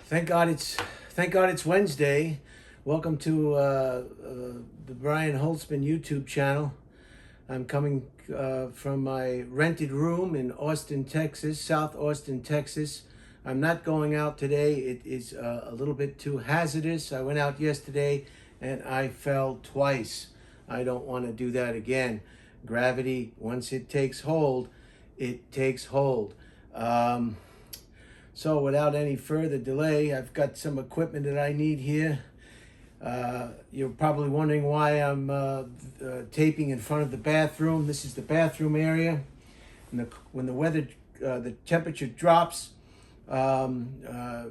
Thank God it's Wednesday. Welcome to the Brian Holtzman YouTube channel. I'm coming from my rented room in Austin, Texas, South Austin, Texas. I'm not going out today. It is a little bit too hazardous. I went out yesterday and I fell twice. I don't want to do that again. Gravity, once it takes hold, it takes hold. So without any further delay, I've got some equipment that I need here. You're probably wondering why I'm taping in front of the bathroom. This is the bathroom area. And when the temperature drops, sometimes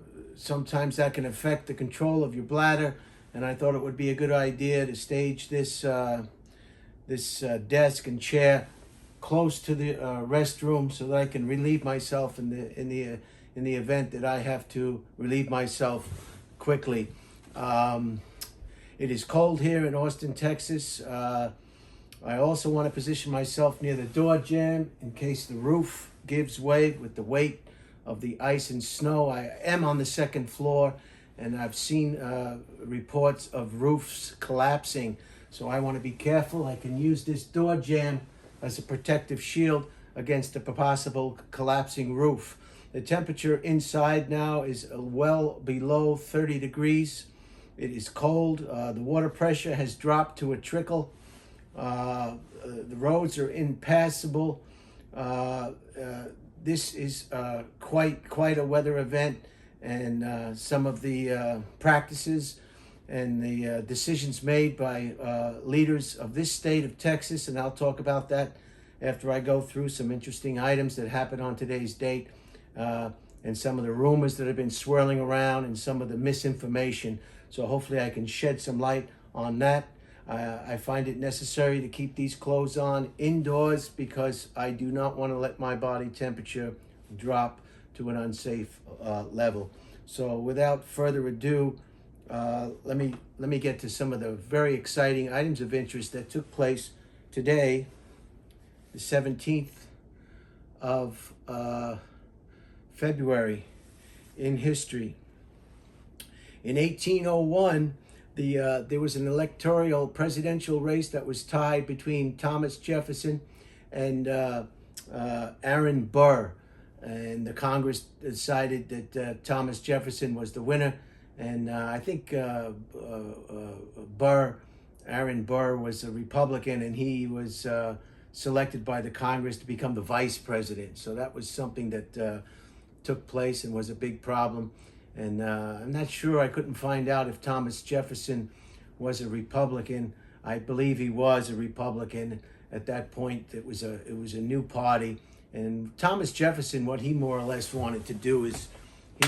that can affect the control of your bladder. And I thought it would be a good idea to stage this desk and chair close to the restroom so that I can relieve myself in the event that I have to relieve myself quickly. It is cold here in Austin, Texas. I also want to position myself near the door jamb in case the roof gives way with the weight of the ice and snow. I am on the second floor and I've seen reports of roofs collapsing. So I want to be careful. I can use this door jamb as a protective shield against a possible collapsing roof. The temperature inside now is well below 30 degrees. It is cold. The water pressure has dropped to a trickle. The roads are impassable. This is quite a weather event, and some of the practices and the decisions made by leaders of this state of Texas, and I'll talk about that after I go through some interesting items that happened on today's date. And some of the rumors that have been swirling around and some of the misinformation. So hopefully I can shed some light on that. I find it necessary to keep these clothes on indoors because I do not want to let my body temperature drop to an unsafe level. So without further ado, let me get to some of the very exciting items of interest that took place today, the 17th of February in history. In 1801, there was an electoral presidential race that was tied between Thomas Jefferson and Aaron Burr. And the Congress decided that Thomas Jefferson was the winner. And I think Aaron Burr was a Republican, and he was selected by the Congress to become the vice president. So that was something that took place and was a big problem. And I'm not sure, I couldn't find out if Thomas Jefferson was a Republican. I believe he was a Republican. At that point, it was a new party. And Thomas Jefferson, what he more or less wanted to do is he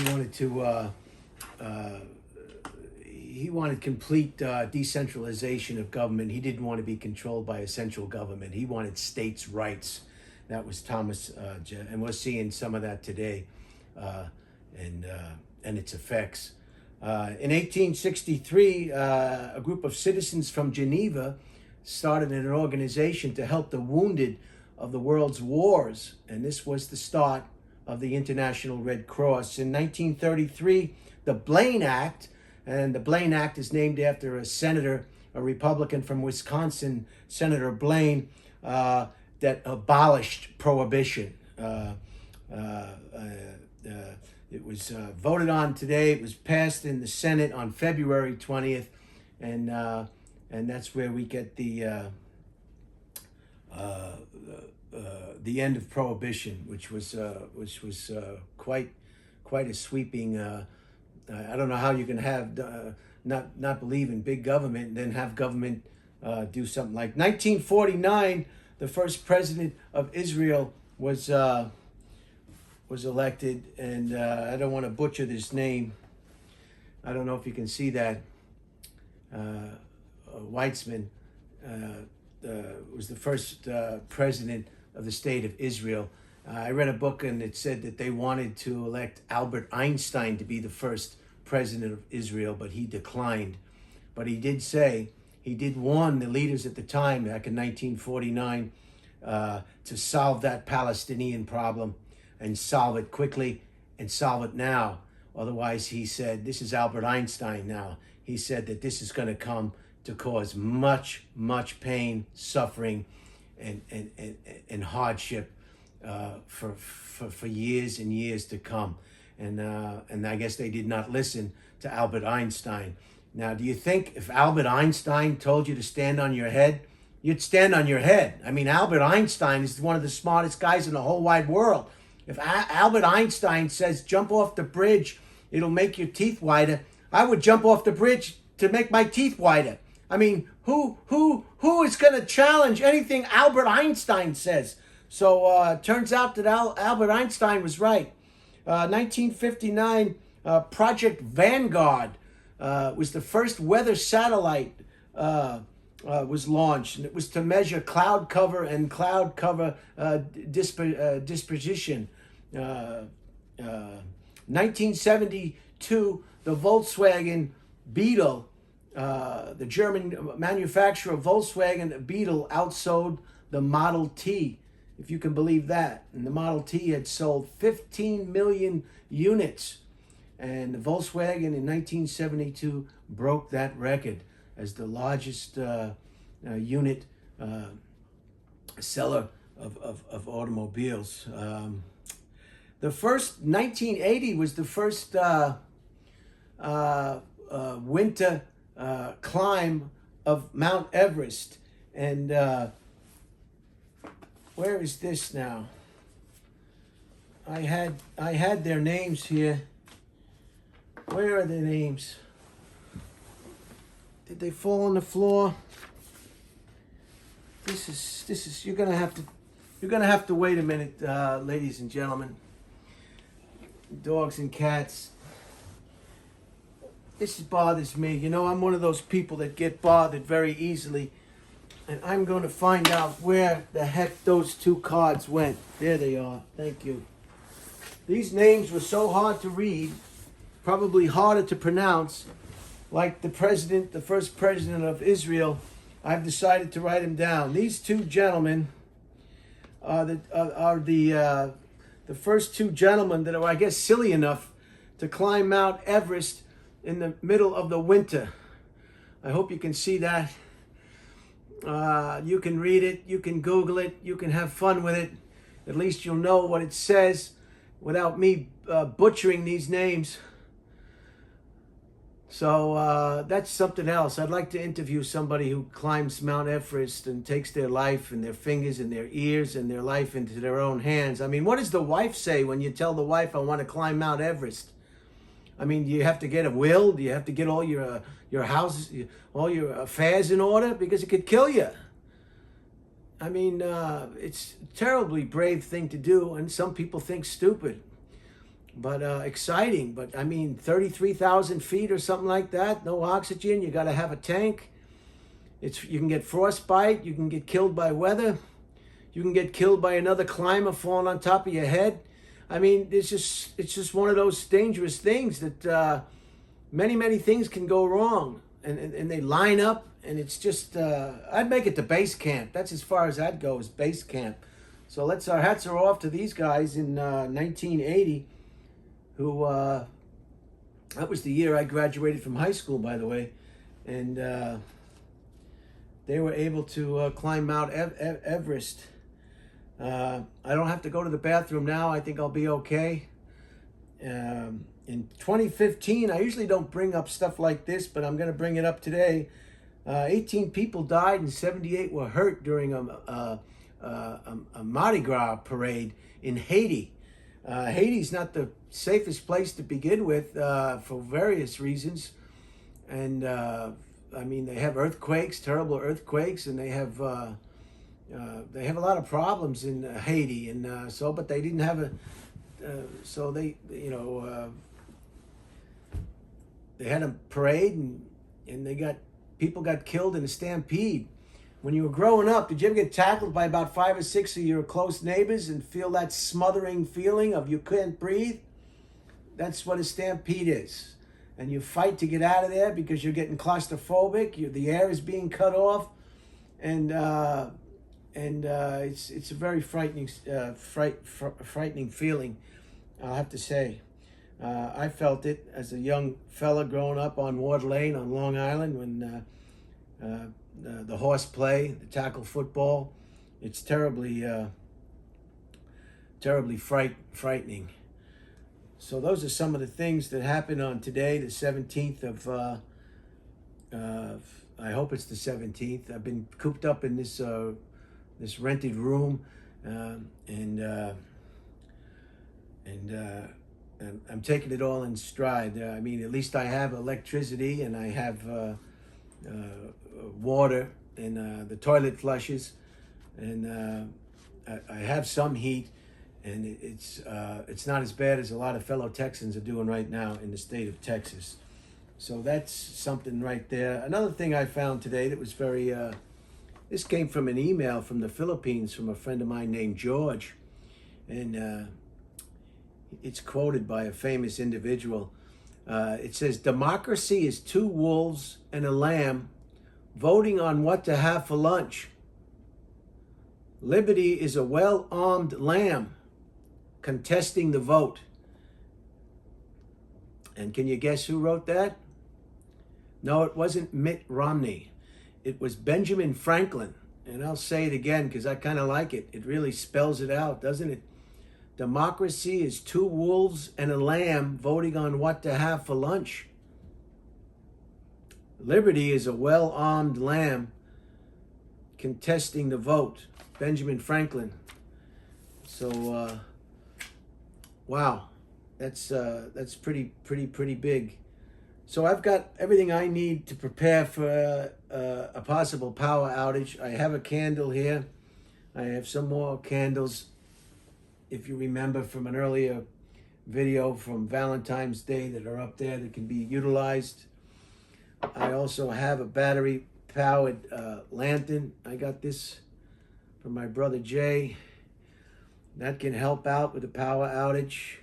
wanted complete decentralization of government. He didn't want to be controlled by a central government. He wanted states' rights. That was Thomas, and we're seeing some of that today. And its effects. In 1863, a group of citizens from Geneva started an organization to help the wounded of the world's wars, and this was the start of the International Red Cross. In 1933, the Blaine Act, and the Blaine Act is named after a senator, a Republican from Wisconsin, Senator Blaine, that abolished prohibition. It was voted on today. It was passed in the Senate on February 20th, and that's where we get the end of prohibition, which was quite a sweeping. I don't know how you can have not believe in big government and then have government do something like 1949. The first president of Israel was elected, and I don't want to butcher this name. I don't know if you can see that. Weitzman was the first president of the state of Israel. I read a book and it said that they wanted to elect Albert Einstein to be the first president of Israel, but he declined. But he did say, he did warn the leaders at the time, back in 1949, to solve that Palestinian problem and solve it quickly and solve it now. Otherwise, he said, this is Albert Einstein now. He said that this is going to come to cause much, much pain, suffering, and hardship for years and years to come. And I guess they did not listen to Albert Einstein. Now, do you think if Albert Einstein told you to stand on your head, you'd stand on your head? I mean, Albert Einstein is one of the smartest guys in the whole wide world. If Albert Einstein says jump off the bridge, it'll make your teeth whiter, I would jump off the bridge to make my teeth whiter. I mean, who is going to challenge anything Albert Einstein says? So it turns out that Albert Einstein was right. 1959, Project Vanguard was the first weather satellite was launched, and it was to measure cloud cover and cloud cover disposition. 1972, the Volkswagen Beetle, the German manufacturer Volkswagen Beetle outsold the Model T, if you can believe that. And the Model T had sold 15 million units. And the Volkswagen in 1972 broke that record as the largest unit seller of automobiles. The first, 1980 was the first winter climb of Mount Everest. And where is this now? I had their names here. Where are the names? Did they fall on the floor? This is you're gonna have to wait a minute, ladies and gentlemen, dogs and cats. This bothers me. You know, I'm one of those people that get bothered very easily, and I'm going to find out where the heck those two cards went. There they are. Thank you. These names were so hard to read, probably harder to pronounce, like the first president of Israel. I've decided to write him down. These two gentlemen are the first two gentlemen that are, I guess, silly enough to climb Mount Everest in the middle of the winter. I hope you can see that. You can read it, you can Google it, you can have fun with it. At least you'll know what it says without me butchering these names. So that's something else. I'd like to interview somebody who climbs Mount Everest and takes their life and their fingers and their ears and their life into their own hands. I mean, what does the wife say when you tell the wife, I want to climb Mount Everest? I mean, do you have to get a will? Do you have to get all your houses, all your affairs in order? Because it could kill you. I mean, it's a terribly brave thing to do, and some people think stupid. But exciting. But I mean, 33,000 feet or something like that. No oxygen. You got to have a tank. You can get frostbite. You can get killed by weather. You can get killed by another climber falling on top of your head. I mean, it's just one of those dangerous things that many things can go wrong, and they line up, and it's just I'd make it to base camp. That's as far as I'd go, is base camp. So our hats are off to these guys in 1980. Who, that was the year I graduated from high school, by the way, and they were able to climb Mount Everest. I don't have to go to the bathroom now. I think I'll be okay. In 2015, I usually don't bring up stuff like this, but I'm going to bring it up today. 18 people died and 78 were hurt during a Mardi Gras parade in Haiti. Haiti's not the safest place to begin with for various reasons. And I mean, they have earthquakes, terrible earthquakes, and they have a lot of problems in Haiti. And but they didn't have they had a parade, and people got killed in a stampede. When you were growing up, did you ever get tackled by about 5 or 6 of your close neighbors and feel that smothering feeling of you couldn't breathe? That's what a stampede is. And you fight to get out of there because you're getting claustrophobic. The air is being cut off, and it's a very frightening feeling, I'll have to say. I felt it as a young fella growing up on Ward Lane on Long Island when the horse play, the tackle football. It's terribly frightening. So those are some of the things that happened on today, the 17th of, I hope it's the 17th. I've been cooped up in this rented room, and I'm taking it all in stride. I mean, at least I have electricity and I have water and the toilet flushes, and I have some heat, and it's not as bad as a lot of fellow Texans are doing right now in the state of Texas. So that's something right there. Another thing I found today that was very, this came from an email from the Philippines from a friend of mine named George, and it's quoted by a famous individual. It says, "Democracy is two wolves and a lamb voting on what to have for lunch. Liberty is a well-armed lamb contesting the vote." And can you guess who wrote that? No, it wasn't Mitt Romney. It was Benjamin Franklin. And I'll say it again because I kind of like it. It really spells it out, doesn't it? Democracy is two wolves and a lamb voting on what to have for lunch. Liberty is a well-armed lamb contesting the vote. Benjamin Franklin. So, wow, that's pretty big. So I've got everything I need to prepare for a possible power outage. I have a candle here. I have some more candles. If you remember from an earlier video from Valentine's Day that are up there that can be utilized. I also have a battery powered lantern. I got this from my brother Jay. That can help out with the power outage.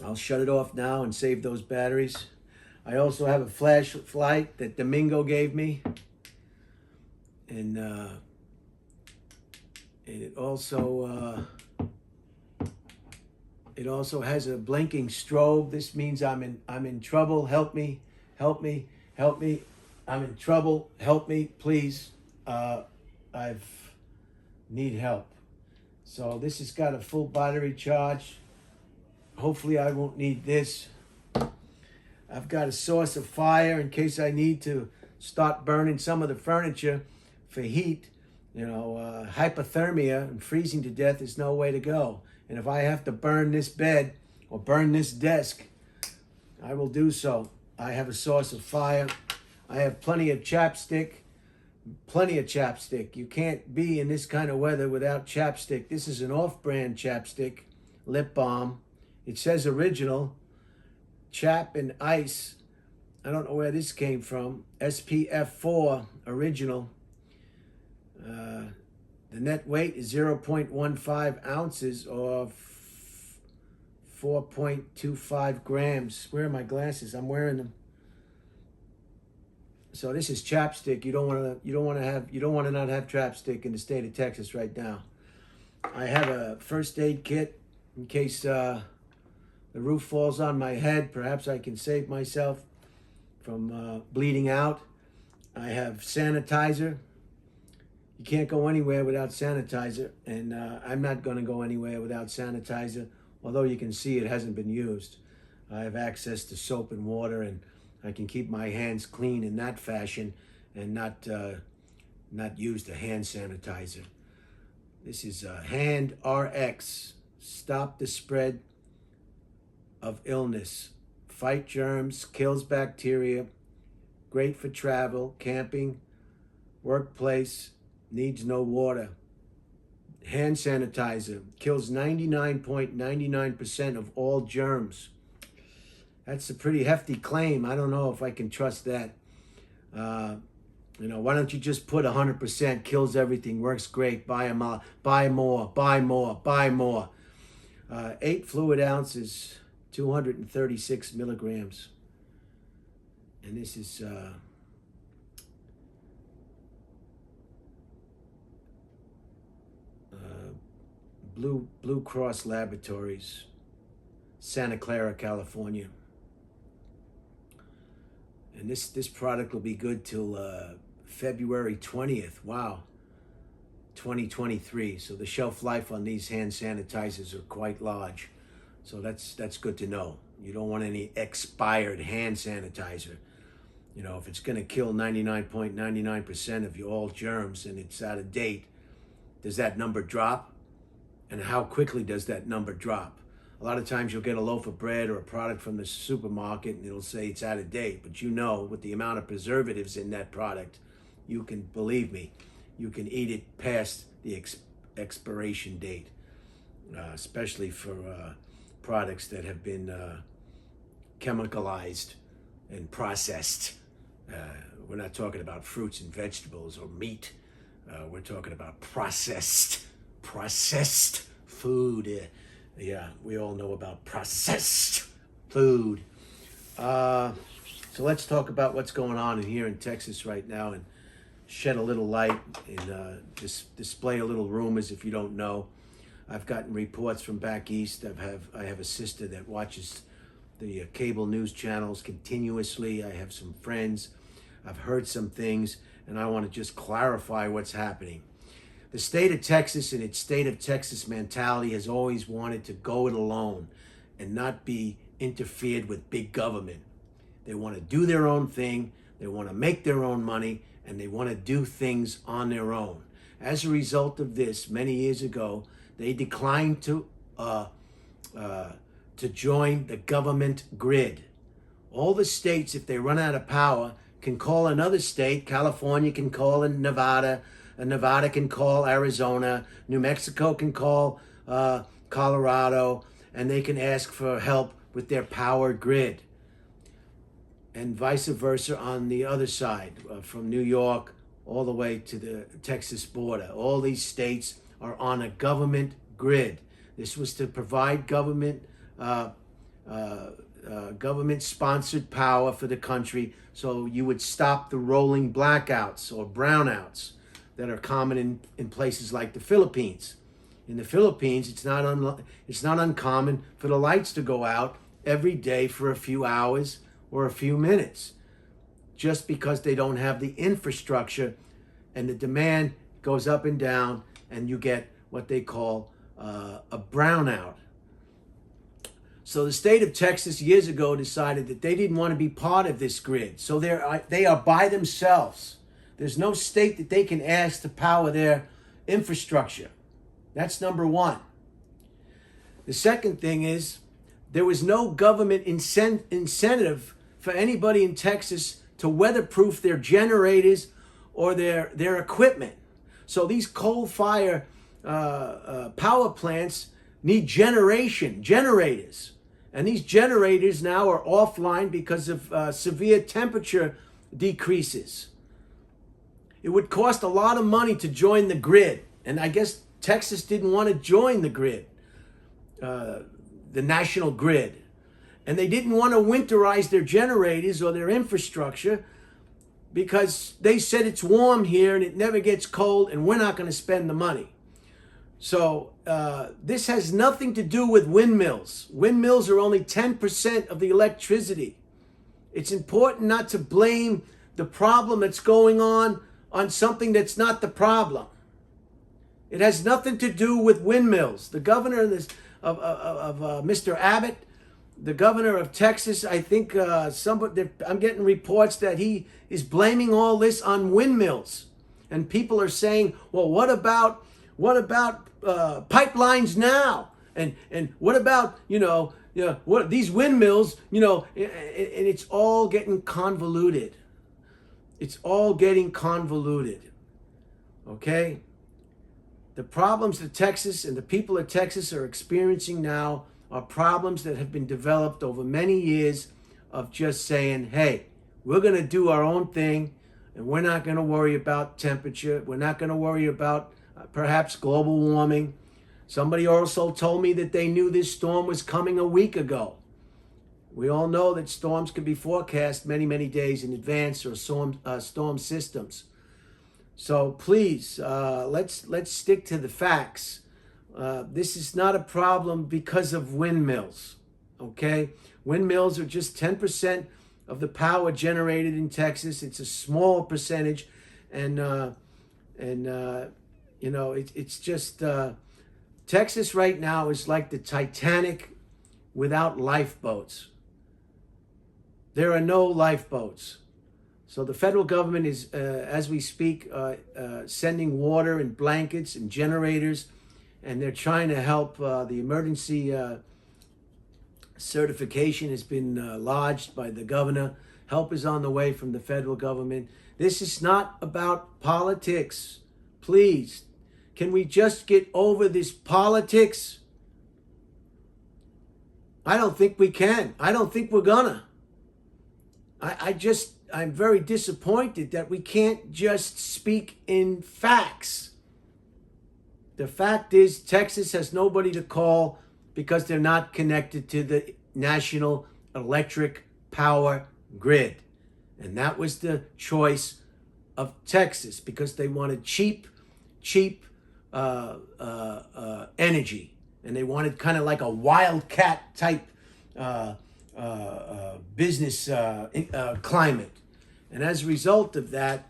I'll shut it off now and save those batteries. I also have a flashlight that Domingo gave me. And it also has a blinking strobe. This means I'm in trouble. Help me, help me, help me. I'm in trouble. Help me, please. I need help. So this has got a full battery charge. Hopefully I won't need this. I've got a source of fire in case I need to start burning some of the furniture for heat. You know, hypothermia and freezing to death is no way to go. And if I have to burn this bed or burn this desk, I will do so. I have a source of fire. I have plenty of chapstick. Plenty of chapstick. You can't be in this kind of weather without chapstick. This is an off-brand chapstick, lip balm. It says original, chap and ice. I don't know where this came from. SPF 4, original. The net weight is 0.15 ounces or 4.25 grams. Where are my glasses? I'm wearing them. So this is chapstick. You don't want to not have chapstick in the state of Texas right now. I have a first aid kit in case the roof falls on my head. Perhaps I can save myself from bleeding out. I have sanitizer. You can't go anywhere without sanitizer, and I'm not going to go anywhere without sanitizer, although you can see it hasn't been used. I have access to soap and water, and I can keep my hands clean in that fashion and not use the hand sanitizer. This is Hand RX. Stop the spread of illness. Fight germs, kills bacteria. Great for travel, camping, workplace. Needs no water. Hand sanitizer kills 99.99% of all germs. That's a pretty hefty claim. I don't know if I can trust that. Why don't you just put 100%, kills everything, works great, buy them all, buy more, buy more, buy more. 8 fluid ounces, 236 milligrams. And this is Blue Cross Laboratories. Santa Clara, California. And this product will be good till February 20th. Wow. 2023. So the shelf life on these hand sanitizers are quite large. So that's good to know. You don't want any expired hand sanitizer. You know, if it's going to kill 99.99% of all germs and it's out of date, does that number drop? And how quickly does that number drop? A lot of times you'll get a loaf of bread or a product from the supermarket and it'll say it's out of date. But you know, with the amount of preservatives in that product, you can, believe me, you can eat it past the expiration date, especially for products that have been chemicalized and processed. We're not talking about fruits and vegetables or meat. We're talking about processed food. Yeah, we all know about processed food. So let's talk about what's going on in here in Texas right now and shed a little light and display a little rumors if you don't know. I've gotten reports from back east. I have a sister that watches the cable news channels continuously. I have some friends. I've heard some things, and I want to just clarify what's happening. The state of Texas and its state of Texas mentality has always wanted to go it alone and not be interfered with big government. They want to do their own thing. They want to make their own money, and they want to do things on their own. As a result of this, many years ago, they declined to join the government grid. All the states, if they run out of power, can call another state. California can call in Nevada. Nevada can call Arizona. New Mexico can call Colorado, and they can ask for help with their power grid. And vice versa on the other side, from New York all the way to the Texas border. All these states are on a government grid. This was to provide government-sponsored power for the country, so you would stop the rolling blackouts or brownouts that are common in places like the Philippines. In the Philippines, it's not uncommon for the lights to go out every day for a few hours or a few minutes, just because they don't have the infrastructure, and the demand goes up and down, and you get what they call a brownout. So the state of Texas years ago decided that they didn't want to be part of this grid. So they are by themselves. There's no state that they can ask to power their infrastructure. That's number one. The second thing is there was no government incentive for anybody in Texas to weatherproof their generators or their equipment. So these coal-fired power plants need generators. And these generators now are offline because of severe temperature decreases. It would cost a lot of money to join the grid. And I guess Texas didn't want to join the grid, the national grid. And they didn't want to winterize their generators or their infrastructure because they said it's warm here and it never gets cold and we're not going to spend the money. So this has nothing to do with windmills. Windmills are only 10% of the electricity. It's important not to blame the problem that's going on something that's not the problem. It has nothing to do with windmills. The governor of Mr. Abbott, the governor of Texas, I think I'm getting reports that he is blaming all this on windmills. And people are saying, well, what about pipelines now? And what about, what these windmills, and it's all getting convoluted. It's all getting convoluted. Okay? The problems that Texas and the people of Texas are experiencing now are problems that have been developed over many years of just saying, hey, we're going to do our own thing and we're not going to worry about temperature. We're not going to worry about perhaps global warming. Somebody also told me that they knew this storm was coming a week ago. We all know that storms can be forecast many, many days in advance, or storm systems. So please, let's stick to the facts. This is not a problem because of windmills, okay? Windmills are just 10% of the power generated in Texas. It's a small percentage, and it's just Texas right now is like the Titanic without lifeboats. There are no lifeboats. So the federal government is, as we speak, sending water and blankets and generators, and they're trying to help. The emergency certification has been lodged by the governor. Help is on the way from the federal government. This is not about politics. Please, can we just get over this politics? I don't think we can. I don't think we're gonna. I'm very disappointed that we can't just speak in facts. The fact is, Texas has nobody to call because they're not connected to the national electric power grid. And that was the choice of Texas, because they wanted cheap energy. And they wanted kind of like a wildcat type business climate. And as a result of that,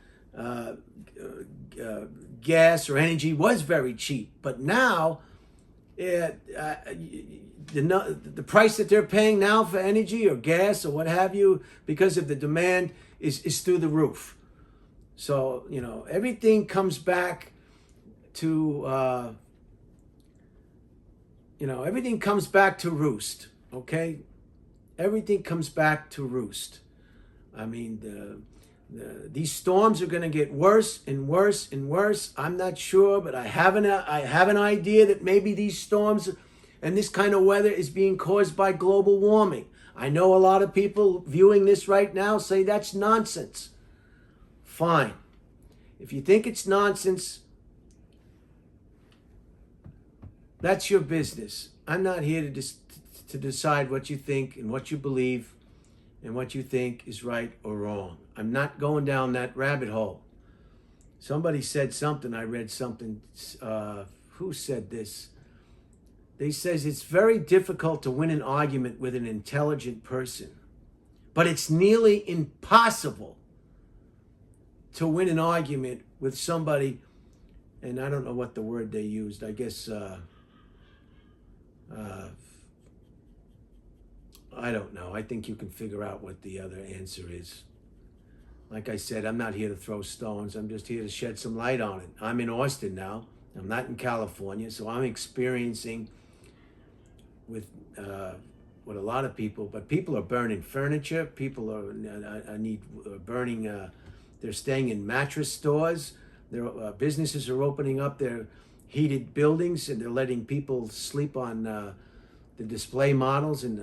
gas or energy was very cheap. But now, the price that they're paying now for energy or gas or what have you, because of the demand, is through the roof. So, everything comes back to, everything comes back to roost, okay? Everything comes back to roost. I mean, these storms are going to get worse and worse and worse. I'm not sure, but I have an idea that maybe these storms and this kind of weather is being caused by global warming. I know a lot of people viewing this right now say that's nonsense. Fine. If you think it's nonsense, that's your business. I'm not here to decide what you think and what you believe and what you think is right or wrong. I'm not going down that rabbit hole. Somebody said something, I read something, who said this? They says it's very difficult to win an argument with an intelligent person, but it's nearly impossible to win an argument with somebody, and I don't know what the word they used, I guess, I don't know. I think you can figure out what the other answer is. Like I said, I'm not here to throw stones. I'm just here to shed some light on it. I'm in Austin now. I'm not in California, so I'm experiencing with a lot of people. But people are burning furniture. People are burning. They're staying in mattress stores. Their businesses are opening up their heated buildings, and they're letting people sleep on the display models in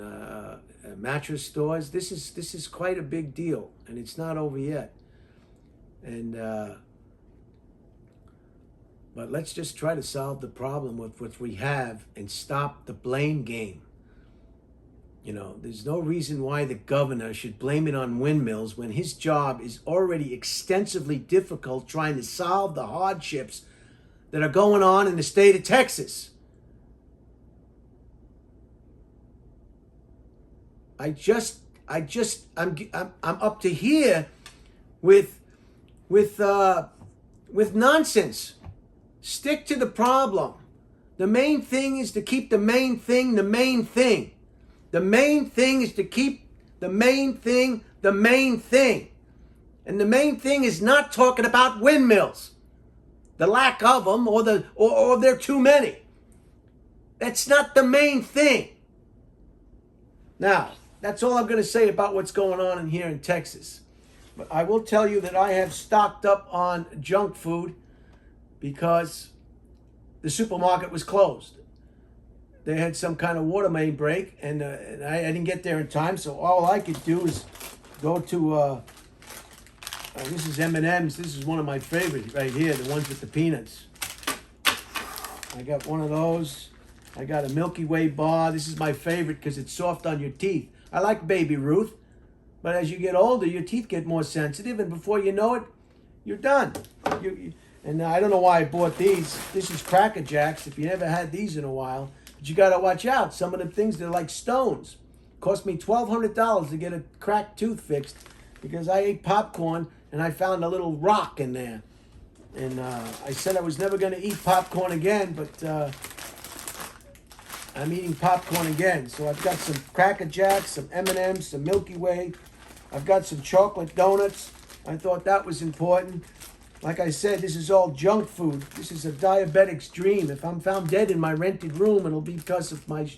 mattress stores. This is quite a big deal, and it's not over yet. And but let's just try to solve the problem with what we have and stop the blame game. There's no reason why the governor should blame it on windmills when his job is already extensively difficult trying to solve the hardships that are going on in the state of Texas. I'm up to here with nonsense. Stick to the problem. The main thing is to keep the main thing the main thing. The main thing is to keep the main thing the main thing. And the main thing is not talking about windmills, the lack of them, or there are too many. That's not the main thing. Now, that's all I'm going to say about what's going on in here in Texas. But I will tell you that I have stocked up on junk food because the supermarket was closed. They had some kind of water main break, and I didn't get there in time, so all I could do is go to, this is M&M's. This is one of my favorites right here, the ones with the peanuts. I got one of those. I got a Milky Way bar. This is my favorite because it's soft on your teeth. I like Baby Ruth, but as you get older, your teeth get more sensitive, and before you know it, you're done. And I don't know why I bought these. This is Cracker Jacks, if you never had these in a while. But you got to watch out. Some of the things, they're like stones. Cost me $1,200 to get a cracked tooth fixed because I ate popcorn and I found a little rock in there. And I said I was never going to eat popcorn again, but I'm eating popcorn again. So I've got some Cracker Jacks, some M&Ms, some Milky Way. I've got some chocolate donuts. I thought that was important. Like I said, this is all junk food. This is a diabetic's dream. If I'm found dead in my rented room, it'll be because of my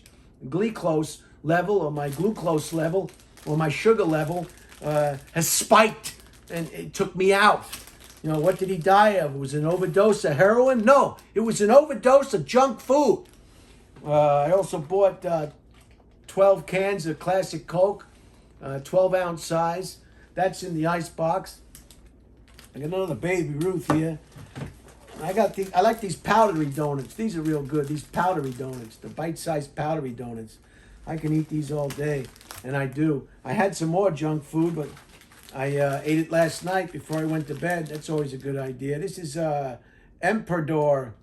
glucose level or my glucose level or my sugar level has spiked and it took me out. You know, what did he die of? Was it an overdose of heroin? No, it was an overdose of junk food. I also bought 12 cans of classic Coke, 12-ounce size. That's in the ice box. I got another Baby Ruth here. I like these powdery donuts. These are real good. These powdery donuts, the bite-sized powdery donuts. I can eat these all day, and I do. I had some more junk food, but I ate it last night before I went to bed. That's always a good idea. This is Emperador.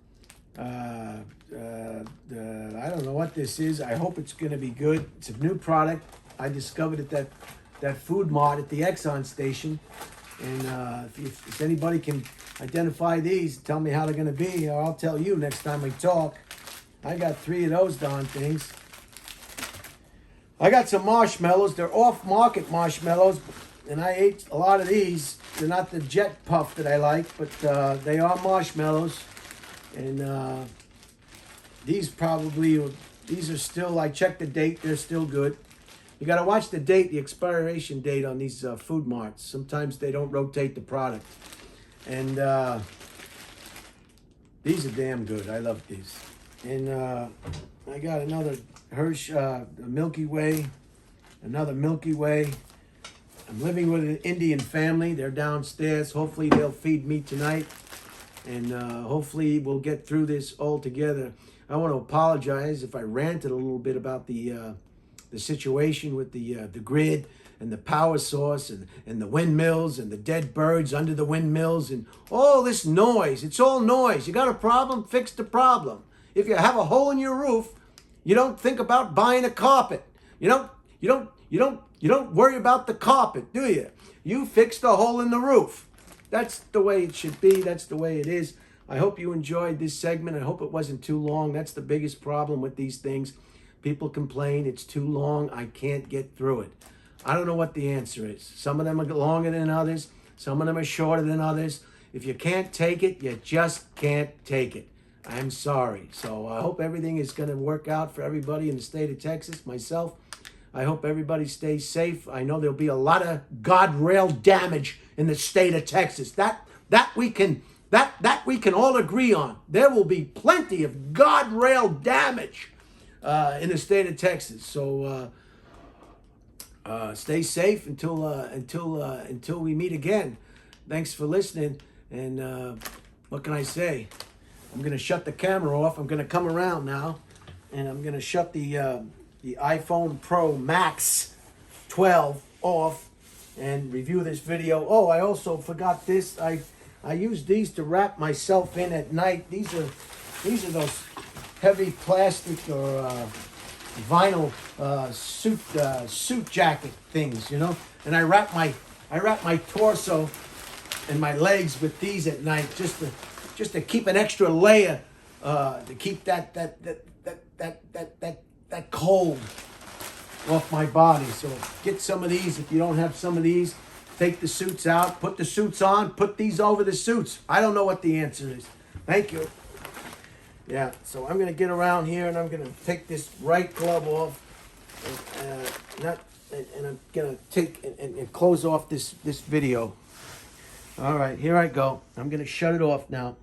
I don't know what this is. I hope it's going to be good. It's a new product. I discovered it at that food mart at the Exxon station. And if anybody can identify these, tell me how they're going to be, or I'll tell you next time we talk. I got 3 of those darn things. I got some marshmallows. They're off-market marshmallows, and I ate a lot of these. They're not the Jet Puff that I like, but they are marshmallows. And these are still, I checked the date, they're still good. You got to watch the date, the expiration date on these food marts. Sometimes they don't rotate the product. And these are damn good. I love these. And I got another Hirsch Milky Way. Another Milky Way. I'm living with an Indian family. They're downstairs. Hopefully they'll feed me tonight. And hopefully we'll get through this all together. I want to apologize if I ranted a little bit about the situation with the grid and the power source and the windmills and the dead birds under the windmills and all this noise. It's all noise. You got a problem? Fix the problem. If you have a hole in your roof, you don't think about buying a carpet. You don't worry about the carpet, do you? You fix the hole in the roof. That's the way it should be. That's the way it is. I hope you enjoyed this segment. I hope it wasn't too long. That's the biggest problem with these things. People complain it's too long. I can't get through it. I don't know what the answer is. Some of them are longer than others. Some of them are shorter than others. If you can't take it, you just can't take it. I'm sorry. So I hope everything is going to work out for everybody in the state of Texas. Myself, I hope everybody stays safe. I know there'll be a lot of guardrail damage in the state of Texas. That we can all agree on. There will be plenty of guardrail damage in the state of Texas. So stay safe until we meet again. Thanks for listening. And what can I say? I'm going to shut the camera off. I'm going to come around now, and I'm going to shut the iPhone Pro Max 12 off and review this video. Oh, I also forgot this. I use these to wrap myself in at night. These are those heavy plastic or vinyl suit jacket things, you know. And I wrap my torso and my legs with these at night just to keep an extra layer to keep that cold off my body. So get some of these. If you don't have some of these, take the suits out, put the suits on, put these over the suits. I don't know what the answer is. Thank you. Yeah, so I'm going to get around here and I'm going to take this right glove off and I'm going to take and close off this video. All right, here I go. I'm going to shut it off now.